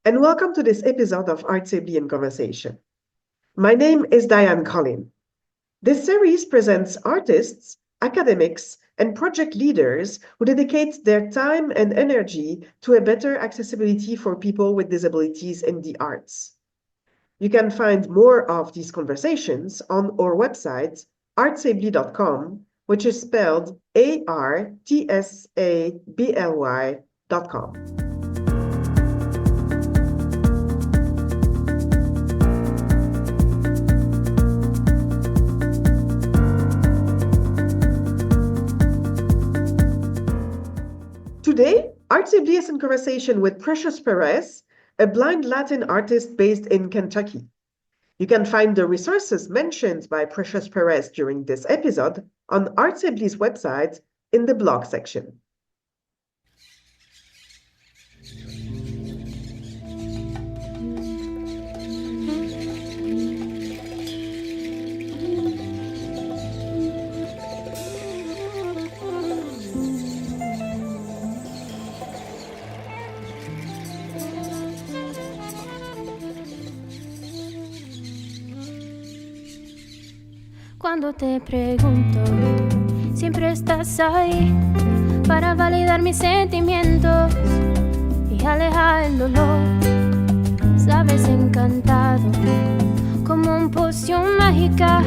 and welcome to this episode of ArtsAbly in Conversation. My name is Diane Collin. This series presents artists, academics, and project leaders who dedicate their time and energy to a better accessibility for people with disabilities in the arts. You can find more of these conversations on our website, artsably.com, which is spelled artsably.com. Today, ArtsAbly is in conversation with Precious Perez, a blind Latin artist based in Kentucky. You can find the resources mentioned by Precious Perez during this episode on ArtsAbly's website in the blog section. Cuando te pregunto, siempre estás ahí para validar mis sentimientos y alejar el dolor. Sabes, encantado, como una poción mágica,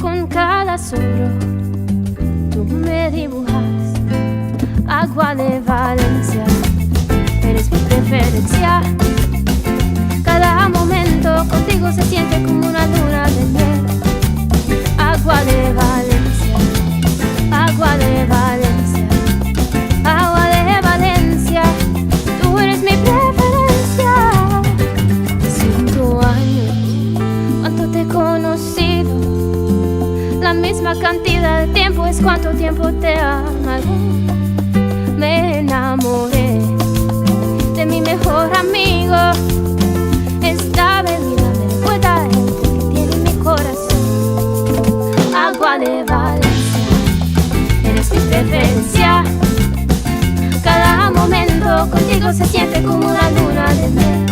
con cada soplo tú me dibujas. Agua de Valencia, eres mi preferencia. Cada momento contigo se siente como una luna de miel. Agua de Valencia, agua de Valencia, agua de Valencia, tú eres mi preferencia. 5 años, cuánto te he conocido, la misma cantidad de tiempo es cuánto tiempo te he amado. Me enamoré de mi mejor amigo, esta bebida me recuerda a gente que tiene mi corazón. Agua de Valencia, eres mi preferencia. Cada momento contigo se siente como una luna de miel.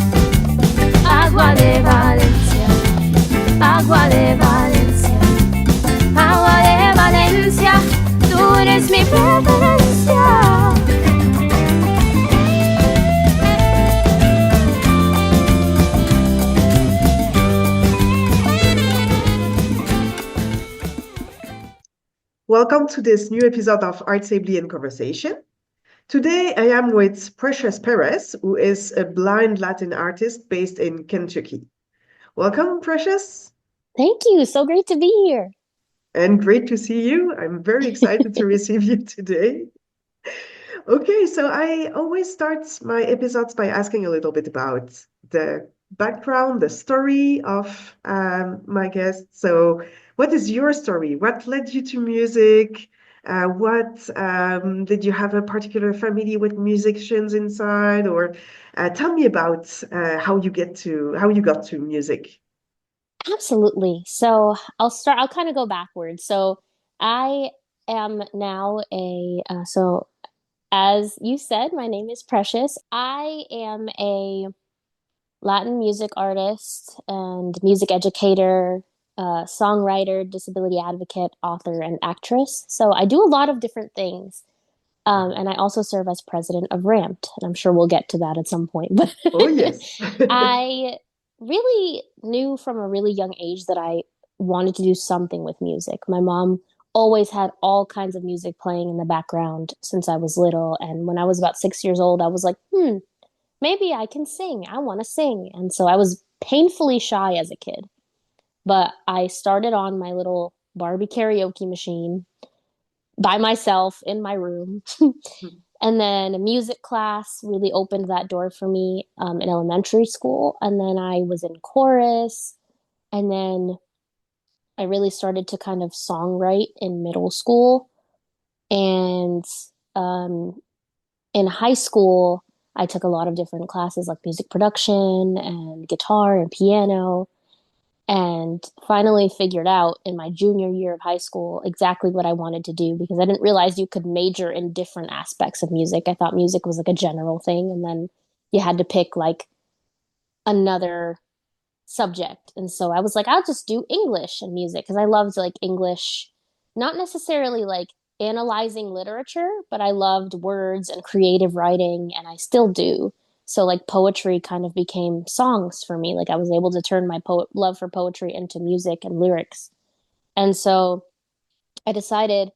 Agua de Valencia, agua de Valencia, agua de Valencia, tú eres mi preferencia. Welcome to this new episode of ArtsAbly in Conversation. Today, I am with Precious Perez, who is a blind Latin artist based in Kentucky. Welcome, Precious. Thank you. So great to be here. And great to see you. I'm very excited to receive you today. Okay, so I always start my episodes by asking a little bit about the background, the story of my guests. So what is your story? What led you to music? What did you have a particular family with musicians inside? Or tell me about how you got to music. Absolutely. So I'll kind of go backwards. So I am now so as you said, my name is Precious. I am a Latin music artist and music educator, songwriter, disability advocate, author, and actress. So I do a lot of different things. And I also serve as president of RAMPT, and I'm sure we'll get to that at some point. But Oh, yes. I really knew from a really young age that I wanted to do something with music. My mom always had all kinds of music playing in the background since I was little. And when I was about 6 years old, I was like, maybe I can sing. I want to sing. And so I was painfully shy as a kid. But I started on my little Barbie karaoke machine by myself in my room. And then a music class really opened that door for me in elementary school. And then I was in chorus. And then I really started to kind of songwrite in middle school. And in high school, I took a lot of different classes like music production and guitar and piano. And finally figured out in my junior year of high school exactly what I wanted to do, because I didn't realize you could major in different aspects of music. I thought music was like a general thing, and then you had to pick like another subject. And so I was like, I'll just do English and music because I loved like English, not necessarily like analyzing literature, but I loved words and creative writing, and I still do. So like poetry kind of became songs for me. Like I was able to turn my love for poetry into music and lyrics. And so I decided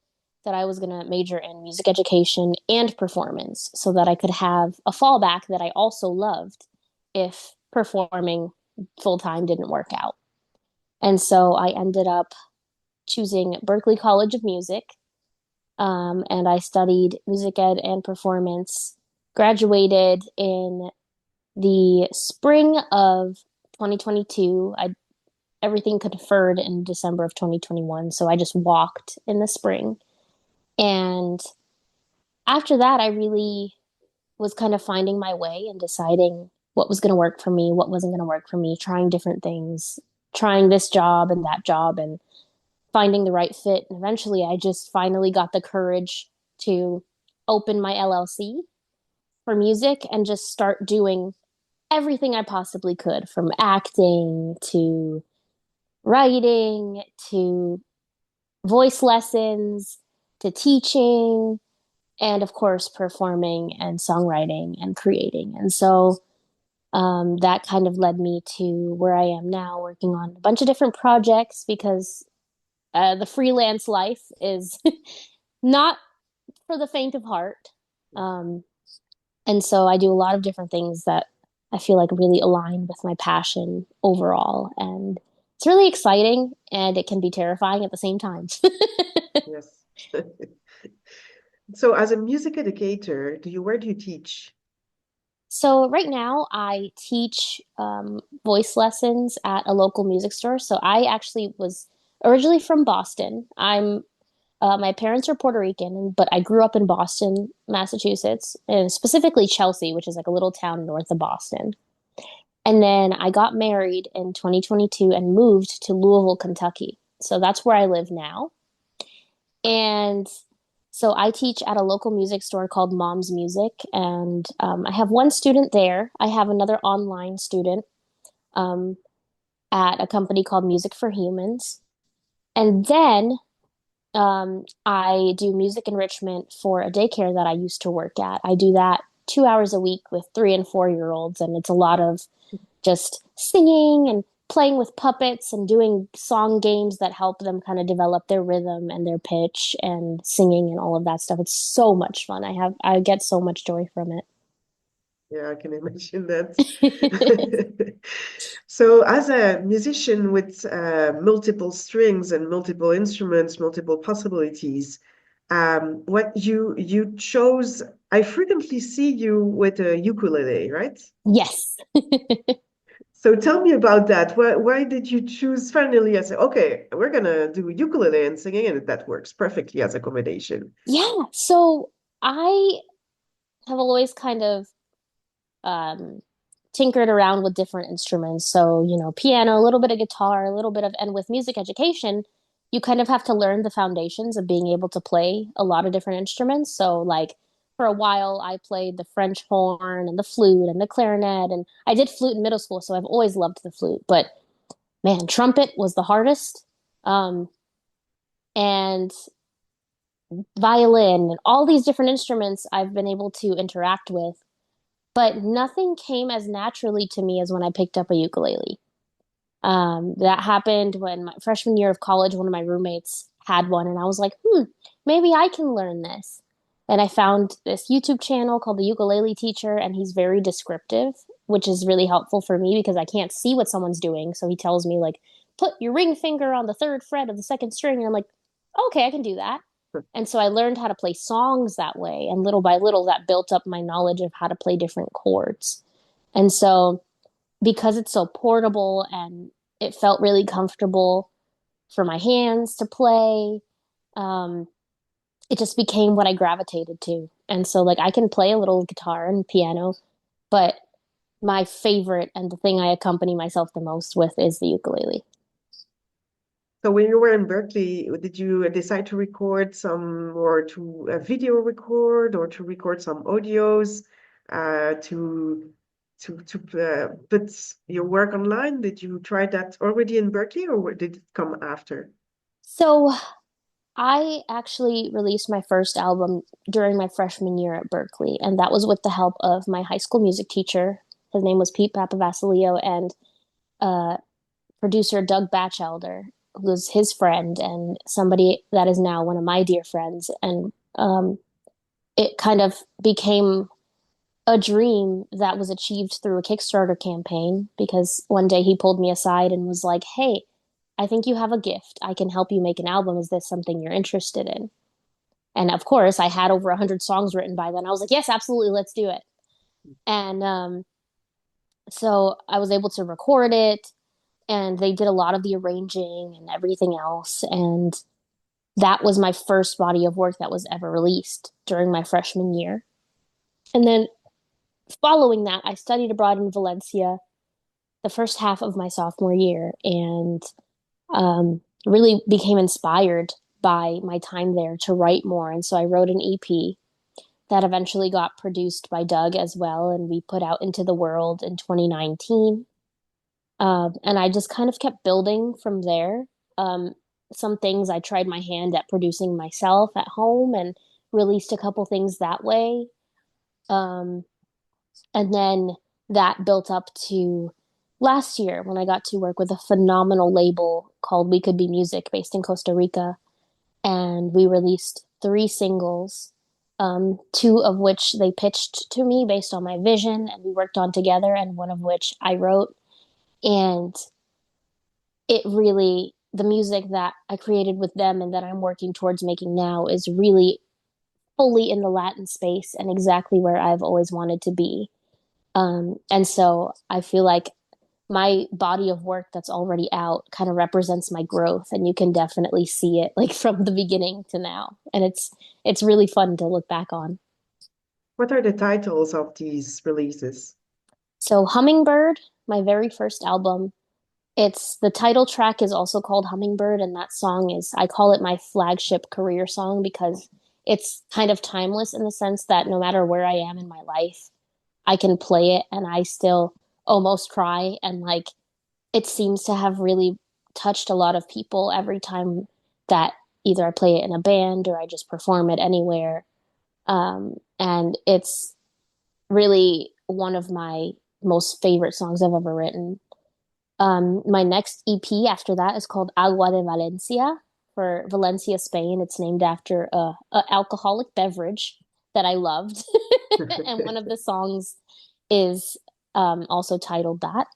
that I was going to major in music education and performance so that I could have a fallback that I also loved if performing full time didn't work out. And so I ended up choosing Berklee College of Music, and I studied music ed and performance. Graduated in the spring of 2022. I everything conferred in December of 2021, so I just walked in the spring. And after that, I really was kind of finding my way and deciding what was going to work for me, what wasn't going to work for me, trying different things, trying this job and that job, and finding the right fit. And eventually, I just finally got the courage to open my LLC for music and just start doing everything I possibly could, from acting to writing to voice lessons to teaching, and of course performing and songwriting and creating. And so that kind of led me to where I am now, working on a bunch of different projects because the freelance life is not for the faint of heart. Um, and so I do a lot of different things that I feel like really align with my passion overall. And it's really exciting, and it can be terrifying at the same time. Yes. So as a music educator, where do you teach? So right now I teach voice lessons at a local music store. So I actually was originally from Boston. I'm My parents are Puerto Rican, but I grew up in Boston, Massachusetts, and specifically Chelsea, which is like a little town north of Boston. And then I got married in 2022 and moved to Louisville, Kentucky. So that's where I live now. And so I teach at a local music store called Mom's Music, and I have one student there. I have another online student um, at a company called Music for Humans. And then I do music enrichment for a daycare that I used to work at. I do that 2 hours a week with 3 and 4 year olds, and it's a lot of just singing and playing with puppets and doing song games that help them kind of develop their rhythm and their pitch and singing and all of that stuff. It's so much fun. I get so much joy from Yeah, I can imagine that. it. So, as a musician with multiple strings and multiple instruments, multiple possibilities, what you chose, I frequently see you with a ukulele, right? Yes. So tell me about that. Why did you choose finally? I said, okay, we're gonna do ukulele and singing, and that works perfectly as a combination. Yeah. So I have always kind of um, tinkered around with different instruments. So, piano, a little bit of guitar, a little bit of, and with music education, you kind of have to learn the foundations of being able to play a lot of different instruments. So, like, for a while, I played the French horn and the flute and the clarinet, and I did flute in middle school, so I've always loved the flute. But man, trumpet was the hardest. Um, and violin and all these different instruments I've been able to interact with, but nothing came as naturally to me as when I picked up a ukulele. That happened when my freshman year of college, one of my roommates had one, and I was like, maybe I can learn this. And I found this YouTube channel called The Ukulele Teacher, and he's very descriptive, which is really helpful for me because I can't see what someone's doing. So he tells me, like, put your ring finger on the third fret of the second string. And I'm like, okay, I can do that. And so I learned how to play songs that way. And little by little, that built up my knowledge of how to play different chords. And so because it's so portable and it felt really comfortable for my hands to play, um, it just became what I gravitated to. And so, like, I can play a little guitar and piano, but my favorite and the thing I accompany myself the most with is the ukulele. So when you were in Berkeley, did you decide to record some or to video record or to record some audios to put your work online? Did you try that already in Berkeley, or did it come after? So I actually released my first album during my freshman year at Berkeley, and that was with the help of my high school music teacher. His name was Pete Papavasilio, and uh, producer Doug Batchelder, who was his friend and somebody that is now one of my dear friends. And it kind of became a dream that was achieved through a Kickstarter campaign because one day he pulled me aside and was like, "Hey, I think you have a gift. I can help you make an album. Is this something you're interested in?" And of course, I had over 100 songs written by then. I was like, "Yes, absolutely, let's do it." And so I was able to record it, and they did a lot of the arranging and everything else. And that was my first body of work that was ever released during my freshman year. And then following that, I studied abroad in Valencia the first half of my sophomore year and really became inspired by my time there to write more. And so I wrote an EP that eventually got produced by Doug as well, and we put out into the world in 2019. And I just kind of kept building from there. Um, some things I tried my hand at producing myself at home and released a couple things that way. Um, and then that built up to last year when I got to work with a phenomenal label called We Could Be Music based in Costa Rica. And we released three singles, two of which they pitched to me based on my vision and we worked on together, and one of which I wrote. And it really, the music that I created with them and that I'm working towards making now is really fully in the Latin space and exactly where I've always wanted to be. And so I feel like my body of work that's already out kind of represents my growth, and you can definitely see it like from the beginning to now. And it's really fun to look back on. What are the titles of these releases? So Hummingbird, my very first album, it's the title track is also called Hummingbird, and that song is, I call it my flagship career song because it's kind of timeless in the sense that no matter where I am in my life, I can play it and I still almost cry. And like it seems to have really touched a lot of people every time that either I play it in a band or I just perform it anywhere. And it's really one of my most favorite songs I've ever written. My next EP after that is called Agua de Valencia for Valencia, Spain. It's named after a alcoholic beverage that I loved, and one of the songs is also titled that.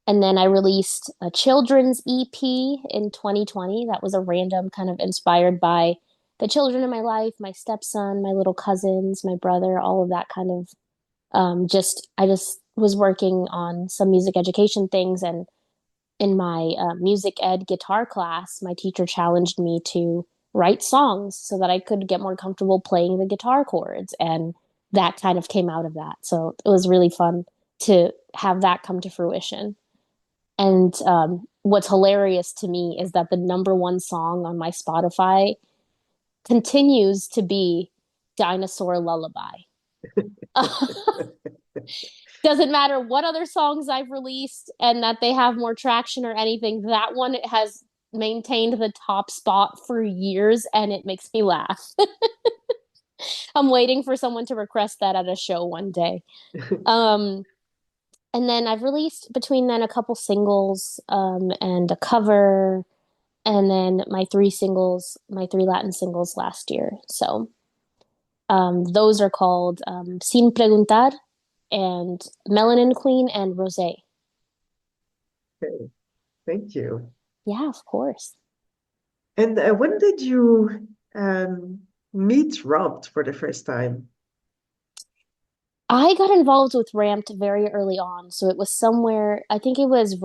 And then I released a children's EP in 2020 that was a random kind of inspired by the children in my life, my stepson, my little cousins, my brother, all of that kind of just I just was working on some music education things, and in my music ed guitar class, my teacher challenged me to write songs so that I could get more comfortable playing the guitar chords, and that kind of came out of that. So it was really fun to have that come to fruition. And what's hilarious to me is that the number one song on my Spotify continues to be Dinosaur Lullaby. Doesn't matter what other songs I've released and that they have more traction or anything, that one has maintained the top spot for years and it makes me laugh. I'm waiting for someone to request that at a show one day. Um, and then I've released between then a couple singles and a cover, and then my three singles, my three Latin singles last year. So those are called Sin Preguntar and Melanin Queen and Rosé. Okay, thank you. Yeah, of course. And when did you meet Rob for the first time? I got involved with Ramped very early on, so it was somewhere, I think it was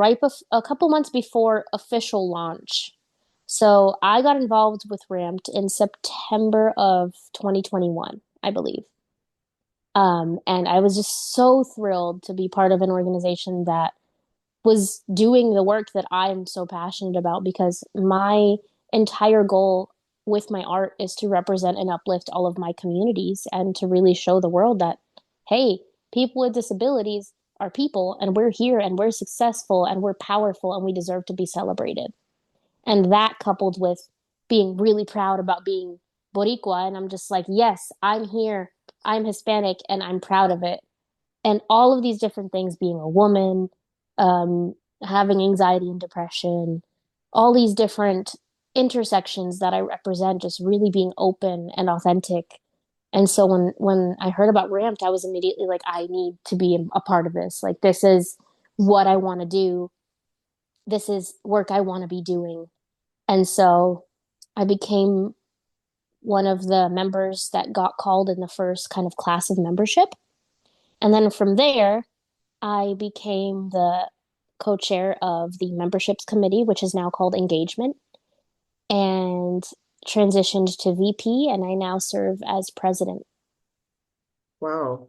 a couple months before official launch. So I got involved with Ramped in September of 2021, I believe. And I was just so thrilled to be part of an organization that was doing the work that I'm so passionate about, because my entire goal with my art is to represent and uplift all of my communities and to really show the world that, hey, people with disabilities are people and we're here and we're successful and we're powerful and we deserve to be celebrated. And that coupled with being really proud about being Boricua. And I'm just like, yes, I'm here. I'm Hispanic and I'm proud of it. And all of these different things, being a woman, um, having anxiety and depression, all these different intersections that I represent, just really being open and authentic. And so when I heard about Ramped, I was immediately like, I need to be a part of this. Like, this is what I want to do. This is work I want to be doing. And so I became one of the members that got called in the first kind of class of membership. And then from there, I became the co chair of the memberships committee, which is now called Engagement, and transitioned to VP. And I now serve as president. Wow.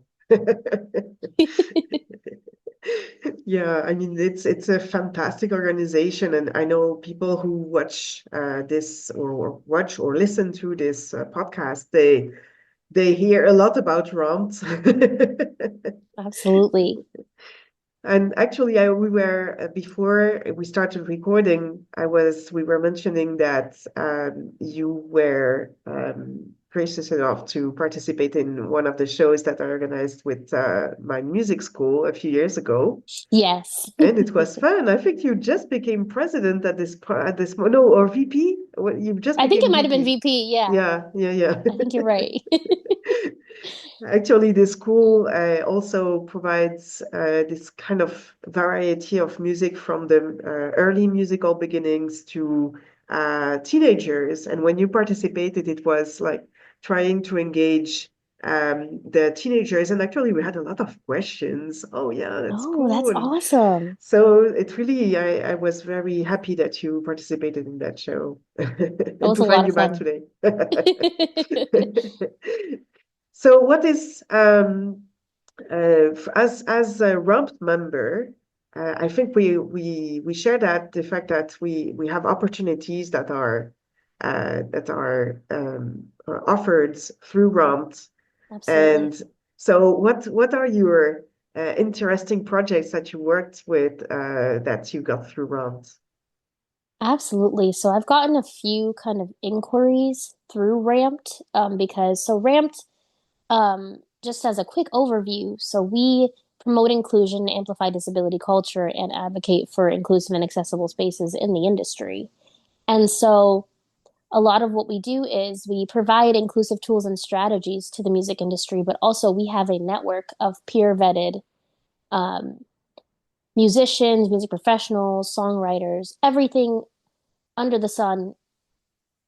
Yeah, I mean it's a fantastic organization, and I know people who watch this or watch or listen to this podcast, they hear a lot about ROMs. Absolutely. And actually, we were before we started recording, we were mentioning that you were gracious enough to participate in one of the shows that I organized with my music school a few years ago, Yes. and it was fun. I think you just became president at this no, or VP. You just I think it became might have been VP. VP. Yeah, Yeah, yeah, yeah. I think you're right. Actually, the school also provides this kind of variety of music from the early musical beginnings to teenagers. And when you participated, it was like trying to engage the teenagers. And actually, we had a lot of questions. Oh, yeah, that's Oh, cool. that's And awesome. so it really, I was very happy that you participated in that show That and was to a find lot you of back fun. today. So what is as a rump member, I think we share that the fact that we have opportunities that are offered through rump. Absolutely. And so what are your interesting projects that you worked with that you got through rump? Absolutely. So I've gotten a few kind of inquiries through Ramped, because so Ramped, just as a quick overview, so we promote inclusion, amplify disability culture, and advocate for inclusive and accessible spaces in the industry. And so a lot of what we do is we provide inclusive tools and strategies to the music industry, but also we have a network of peer vetted um, musicians, music professionals, songwriters, everything under the sun.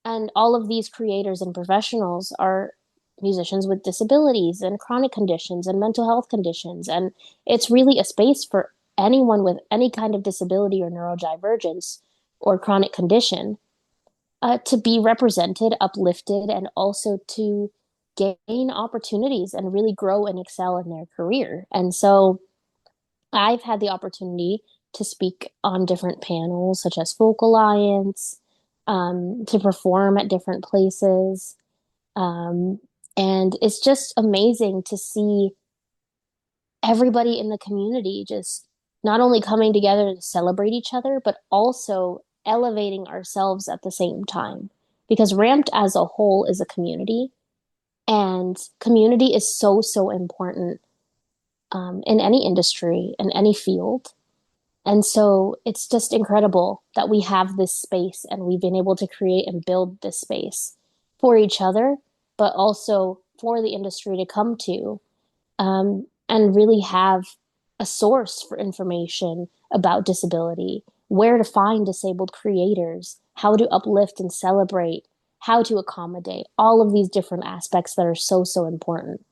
And all of these creators and professionals are musicians with disabilities and chronic conditions and mental health conditions. And it's really a space for anyone with any kind of disability or neurodivergence or chronic condition to be represented, uplifted, and also to gain opportunities and really grow and excel in their career. And so I've had the opportunity to speak on different panels, such as Folk Alliance, to perform at different places. Um, and it's just amazing to see everybody in the community just not only coming together to celebrate each other, but also elevating ourselves at the same time. Because Ramped as a whole is a community, and community is so, so important in any industry, in any field. And so it's just incredible that we have this space and we've been able to create and build this space for each other, but also for the industry to come to, and really have a source for information about disability, where to find disabled creators, how to uplift and celebrate, how to accommodate, all of these different aspects that are so, so important.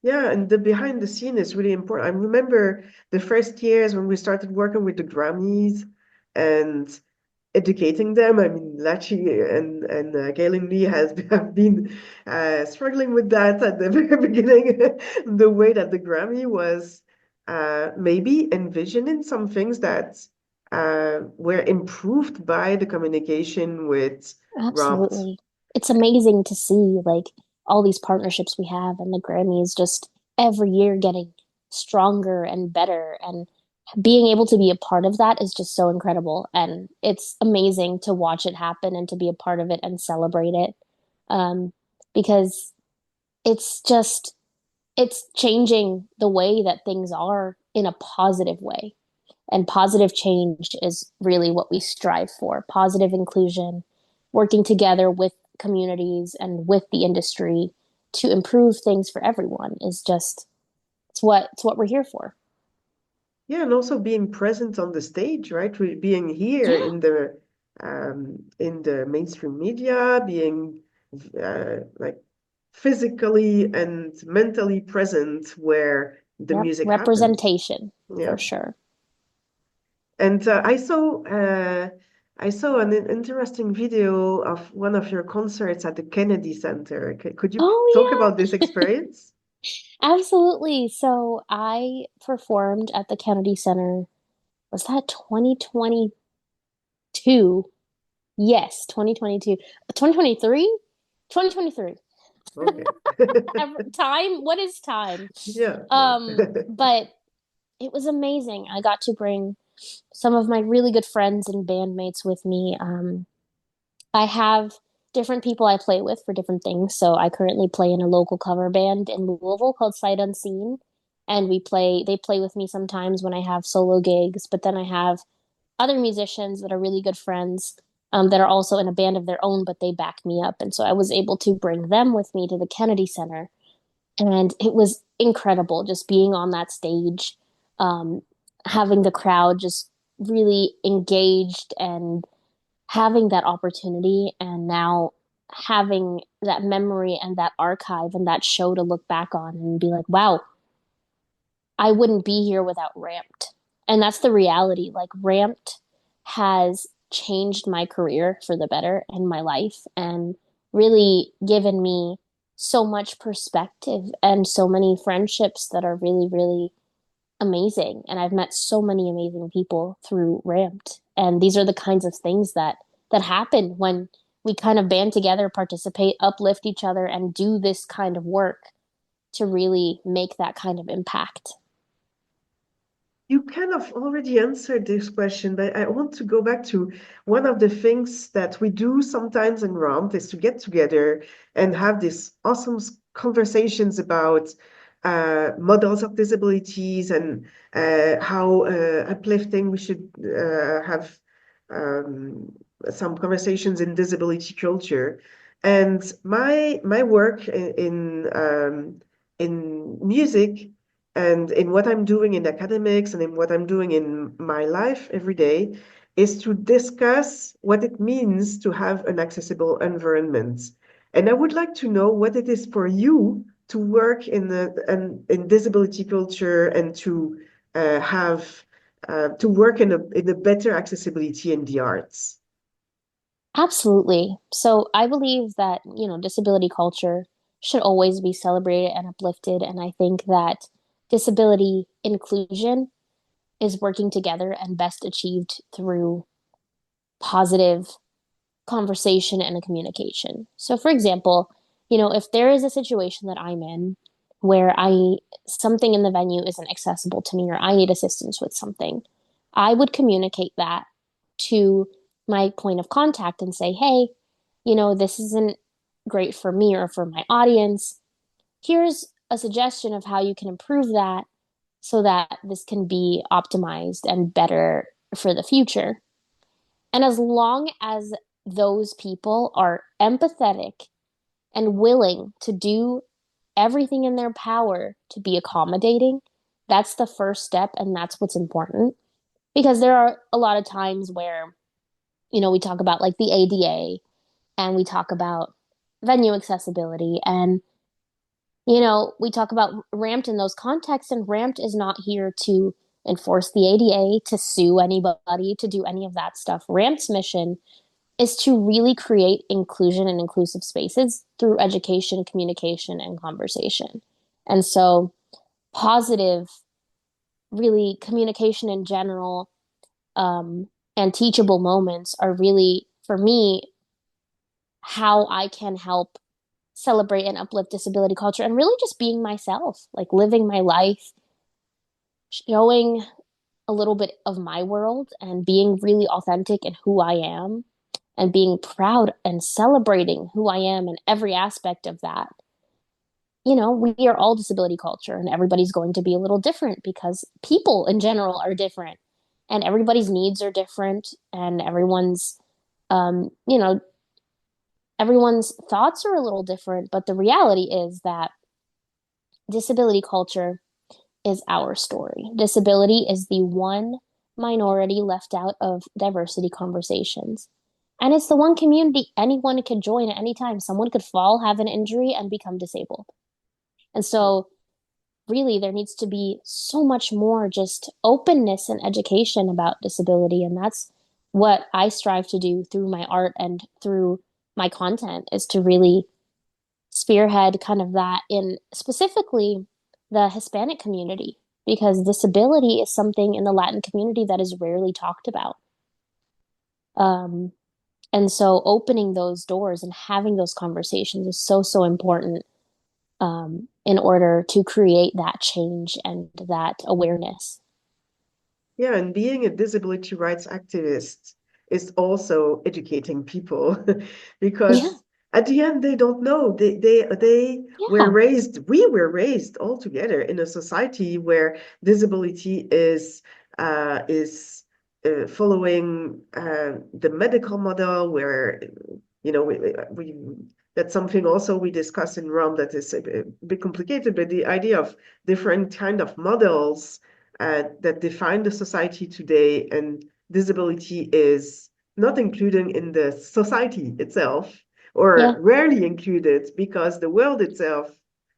Yeah, and the behind the scene is really important. I remember the first years when we started working with the Grammys and educating them. I mean, Lachi and Galen Lee have been struggling with that at the very beginning. The way that the Grammy was maybe envisioning some things that were improved by the communication with Romped. Absolutely. It's amazing to see like all these partnerships we have and the Grammys just every year getting stronger and better. And being able to be a part of that is just so incredible. And it's amazing to watch it happen and to be a part of it and celebrate it. Um, because it's just, it's changing the way that things are in a positive way. And positive change is really what we strive for. Positive inclusion, working together with communities and with the industry to improve things for everyone is just it's what we're here for. Yeah, and also being present on the stage, right? Being here Yeah. in the mainstream media, being like physically and mentally present where the Yep. music happens. Representation Yeah. for sure. And I saw an interesting video of one of your concerts at the Kennedy Center. Could you talk Oh about this experience? yeah, absolutely. So I performed at the Kennedy Center. Was that 2022? Yes, 2022. 2023? 2023. Okay. Time, what is time? Yeah, no. But it was amazing. I got to bring some of my really good friends and bandmates with me. I have different people I play with for different things. So I currently play in a local cover band in Louisville called Sight Unseen. And they play with me sometimes when I have solo gigs. But then I have other musicians that are really good friends that are also in a band of their own, but they back me up. And so I was able to bring them with me to the Kennedy Center. And it was incredible just being on that stage, um, having the crowd just really engaged and having that opportunity and now having that memory and that archive and that show to look back on and be like, wow, I wouldn't be here without Ramped. And that's the reality. Like, Ramped has changed my career for the better in my life and really given me so much perspective and so many friendships that are really, really amazing. And I've met so many amazing people through Ramped. And these are the kinds of things that happen when we kind of band together, participate, uplift each other, and do this kind of work to really make that kind of impact. You kind of already answered this question, but I want to go back to one of the things that we do sometimes in ROMT is to get together and have these awesome conversations about models of disabilities and how uplifting we should have um, some conversations in disability culture. And my work in music and in what I'm doing in academics and in what I'm doing in my life every day is to discuss what it means to have an accessible environment. And I would like to know what it is for you to work in disability culture and to have to work in a better accessibility in the arts. Absolutely. So I believe that, disability culture should always be celebrated and uplifted. And I think that disability inclusion is working together and best achieved through positive conversation and a communication. So for example, if there is a situation that I'm in where I something in the venue isn't accessible to me or I need assistance with something, I would communicate that to my point of contact and say, "Hey, this isn't great for me or for my audience. Here's a suggestion of how you can improve that so that this can be optimized and better for the future." And as long as those people are empathetic and willing to do everything in their power to be accommodating, that's the first step. And that's what's important. Because there are a lot of times where, we talk about like the ADA and we talk about venue accessibility and, we talk about Ramped in those contexts, and Ramped is not here to enforce the ADA, to sue anybody, to do any of that stuff. Ramped's mission is to really create inclusion and inclusive spaces through education, communication, and conversation. And so, positive, really, communication in general, and teachable moments are really, for me, how I can help celebrate and uplift disability culture and really just being myself, like living my life showing a little bit of my world and being really authentic in who I am and being proud and celebrating who I am in every aspect of that. We are all disability culture and everybody's going to be a little different because people in general are different and everybody's needs are different and um, you know, everyone's thoughts are a little different, but the reality is that disability culture is our story. Disability is the one minority left out of diversity conversations. And it's the one community anyone could join at any time. Someone could fall, have an injury, and become disabled. And so, really, there needs to be so much more just openness and education about disability. And that's what I strive to do through my art and through my content is to really spearhead kind of that in specifically the Hispanic community, because disability is something in the Latin community that is rarely talked about. Um, and so opening those doors and having those conversations is so, so important in order to create that change and that awareness. Yeah, and being a disability rights activist is also educating people Yeah, because at the end they don't know. They were yeah, raised, we were raised all together in a society where disability is following the medical model where we that's something also we discuss in Rome that is a bit complicated, but the idea of different kind of models that define the society today, and disability is not included in the society itself, or yeah, rarely included because the world itself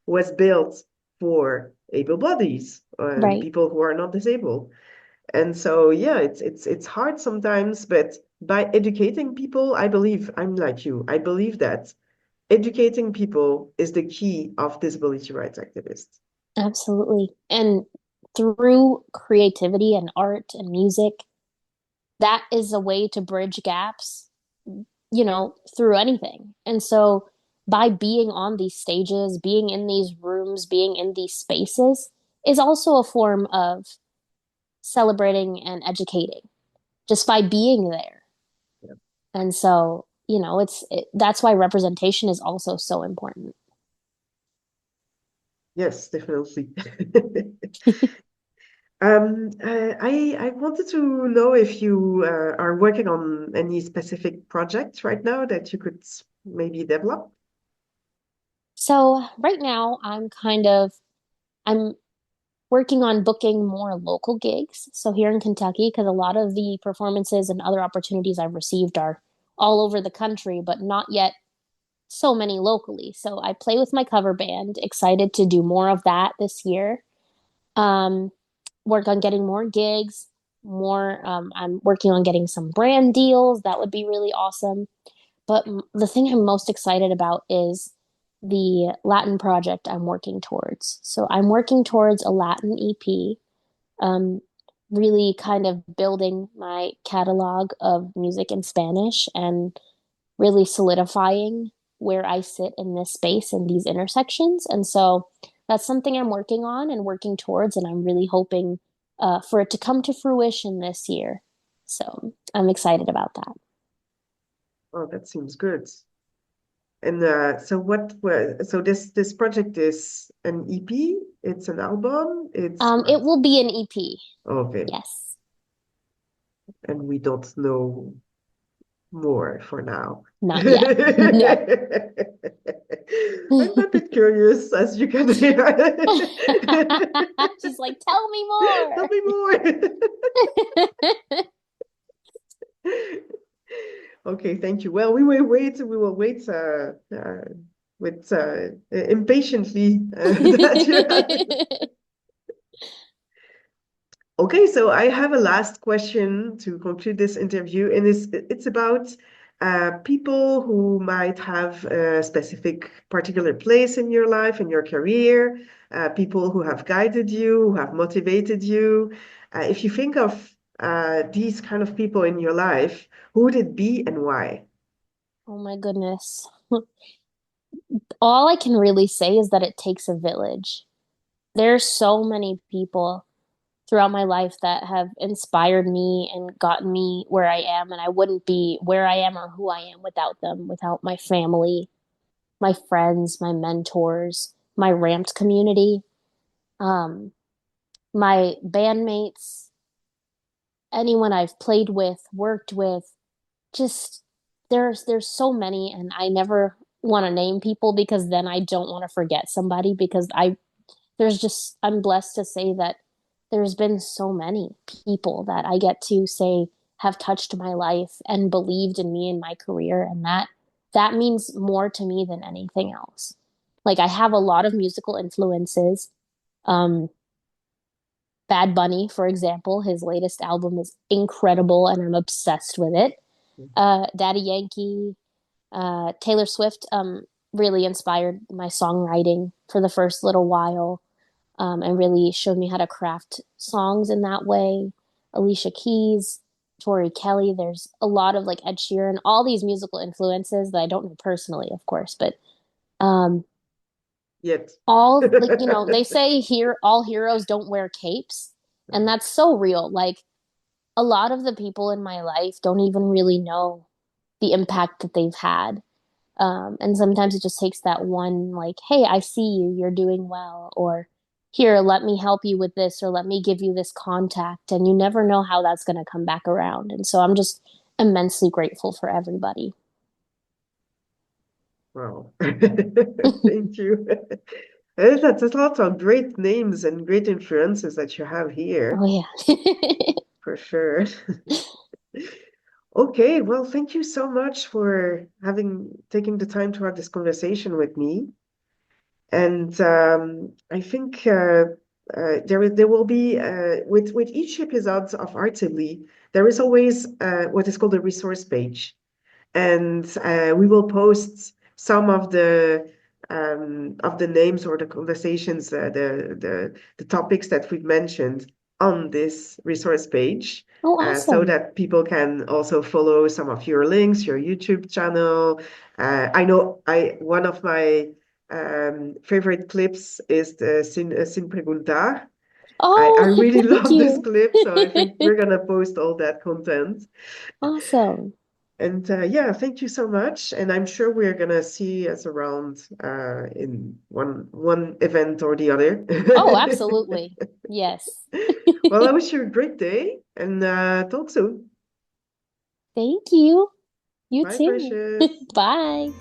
was built for able bodies and right. people who are not disabled. And so, yeah, it's hard sometimes, but by educating people, I believe I'm like you. I believe that educating people is the key of disability rights activists. Absolutely. And through creativity and art and music, that is a way to bridge gaps, through anything. And so by being on these stages, being in these rooms, being in these spaces is also a form of celebrating and educating just by being there. And so, that's why representation is also so important. Yes, definitely. I wanted to know if you are working on any specific projects right now that you could maybe develop. So right now I'm working on booking more local gigs. So here in Kentucky, because a lot of the performances and other opportunities I've received are all over the country, but not yet so many locally. So I play with my cover band, excited to do more of that this year. Um, work on getting more gigs, I'm working on getting some brand deals. That would be really awesome. But the thing I'm most excited about is the Latin project I'm working towards. So I'm working towards a Latin EP, um, really kind of building my catalog of music in Spanish and really solidifying where I sit in this space and these intersections. And so that's something I'm working on and working towards, and I'm really hoping for it to come to fruition this year. So I'm excited about that. Oh, that seems good. And so so this project is an EP, it's an album, it's It what? will be an EP. Okay. Yes. And we don't know more for now. Not I'm yet. No. a bit curious, as you can hear. She's like, tell me Tell more. me more. Okay, thank you. Well, we will wait with impatiently that you have. Okay, so I have a last question to conclude this interview, and it's about people who might have a specific particular place in your life, in your career, people who have guided you, who have motivated you. If you think of these kind of people in your life, who would it be and why? Oh my goodness. All I can really say is that it takes a village. There's so many people throughout my life that have inspired me and gotten me where I am. And I wouldn't be where I am or who I am without them, without my family, my friends, my mentors, my ramped community, um, my bandmates, anyone I've played with, worked with, just there's so many, and I never want to name people because then I don't want to forget somebody, because I there's just I'm blessed to say that there's been so many people that I get to say have touched my life and believed in me and my career, and that means more to me than anything else. Like, I have a lot of musical influences. Um, Bad Bunny, for example, his latest album is incredible and I'm obsessed with it. Daddy Yankee, Taylor Swift really inspired my songwriting for the first little while, and really showed me how to craft songs in that way. Alicia Keys, Tori Kelly, there's a lot of like Ed Sheeran, all these musical influences that I don't know personally, of course, but um, Yet. all, like, they say here all heroes don't wear capes, and that's so real. Like, a lot of the people in my life don't even really know the impact that they've had. And sometimes it just takes that one, like, hey, I see you, you're doing well, or here, let me help you with this, or let me give you this contact. And you never know how that's going to come back around. And so I'm just immensely grateful for everybody. Wow. Thank you. That's lots of great names and great influences that you have Oh, here, yeah. for sure. Okay, well, thank you so much for having taking the time to have this conversation with me. And I think there will be with each episode of ArtsAbly, there is always what is called a resource page, and we will post some of the names or the conversations, the topics that we've mentioned on this resource page, Oh, so awesome. that people can also follow some of your links, your YouTube channel. I know I one of my favorite clips is the Sin Preguntar. I Oh, really thank love this you. clip, so I think we're gonna post all that content. Awesome. And yeah, thank you so much. And I'm sure we're gonna see us around in one event or the other. Oh, absolutely. Yes. Well, I wish you a great day and talk soon. Thank you. You Bye, too. Precious. Bye.